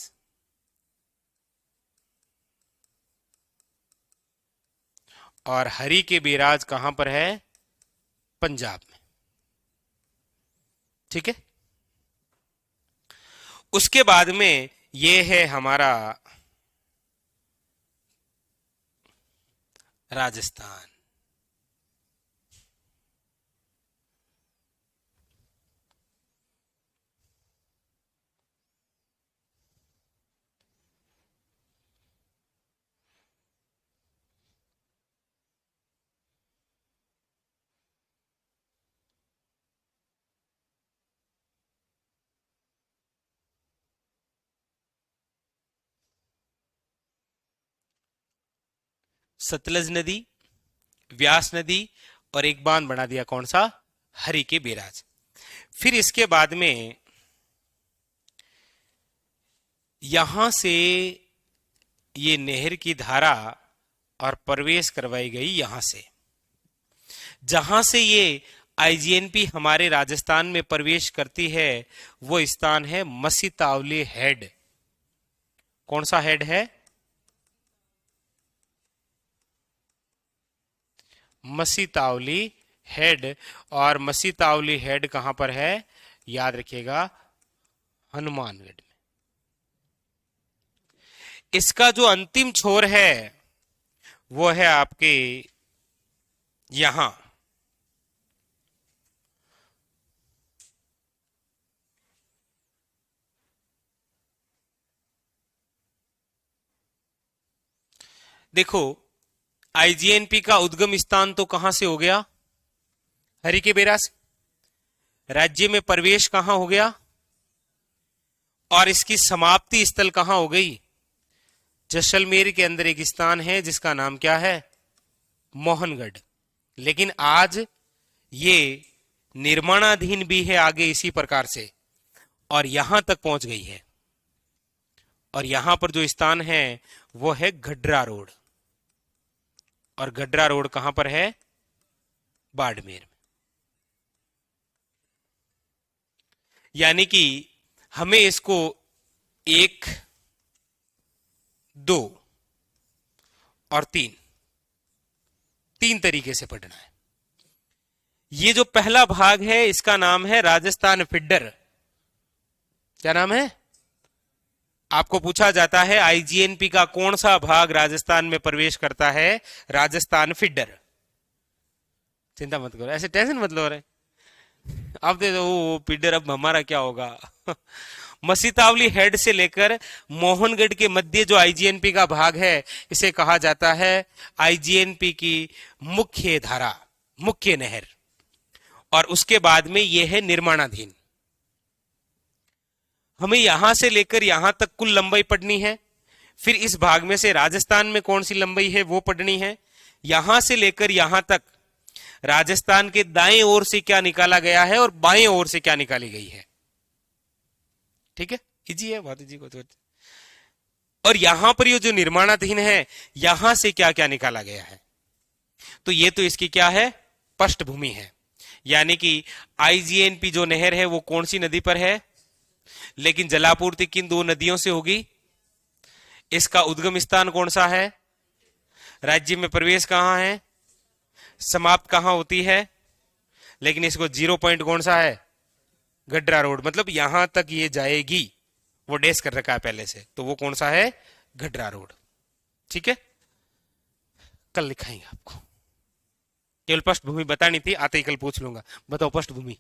और हरि के बेराज कहां पर है? पंजाब में। ठीक है, उसके बाद में ये है हमारा राजस्थान। सतलज नदी, व्यास नदी, और एक बांध बना दिया कौन सा? हरि के बेराज। फिर इसके बाद में यहां से ये नहर की धारा और प्रवेश करवाई गई यहां से। जहां से ये आईजीएनपी हमारे राजस्थान में प्रवेश करती है वो स्थान है मसीतावली हेड। कौन सा हेड है? मसीतावली हेड। और मसीतावली हेड कहां पर है? याद रखिएगा, हनुमानगढ़ में। इसका जो अंतिम छोर है वो है आपके यहां, देखो, आईजीएनपी का उद्गम स्थान तो कहां से हो गया? हरि के बेरा से। राज्य में प्रवेश कहां हो गया? और इसकी समाप्ति स्थल कहां हो गई? जैसलमेर के अंदर एक स्थान है जिसका नाम क्या है? मोहनगढ़। लेकिन आज ये निर्माणाधीन भी है आगे इसी प्रकार से, और यहां तक पहुंच गई है। और यहां पर जो स्थान है वो है गड्रा रोड। और गड्रा रोड कहां पर है? बाड़मेर में। यानी कि हमें इसको 1, 2 और तीन, तीन तरीके से पढ़ना है। ये जो पहला भाग है इसका नाम है राजस्थान फिडर। क्या नाम है? आपको पूछा जाता है आईजीएनपी का कौन सा भाग राजस्थान में प्रवेश करता है? राजस्थान फिडर। चिंता मत करो, ऐसे टेंशन मत लो। रहे अब दे दो फिडर, अब हमारा क्या होगा? मसीतावली हेड से लेकर मोहनगढ़ के मध्य जो आईजीएनपी का भाग है इसे कहा जाता है आईजीएनपी की मुख्य धारा, मुख्य नहर। और उसके बाद में यह है निर्माणाधीन। हमें यहां से लेकर यहां तक कुल लंबाई पढ़नी है। फिर इस भाग में से राजस्थान में कौन सी लंबाई है वो पढ़नी है। यहां से लेकर यहां तक राजस्थान के दाएं ओर से क्या निकाला गया है और बाएं ओर से क्या निकाली गई है। ठीक है, इजी है, बहुत इजी को तो। और यहां पर ये जो निर्माणाधीन है यहां से क्या क्या निकाला गया है। तो ये तो इसकी क्या है? पृष्ठभूमि है। यानी कि आईजीएनपी जो नहर है वो कौन सी नदी पर है, लेकिन जलापूर्ति किन दो नदियों से होगी, इसका उद्गम स्थान कौन सा है, राज्य में प्रवेश कहां है, समाप्त कहां होती है, लेकिन इसको जीरो पॉइंट कौन सा है, गड्रा रोड। मतलब यहां तक ये जाएगी, वो डेस कर रखा है पहले से, तो वो कौन सा है, गड्रा रोड। ठीक है, कल लिखाएंगे आपको, केवल पृष्ठभूमि बतानी थी, आते ही कल पूछ लूंगा, बताओ पृष्ठभूमि।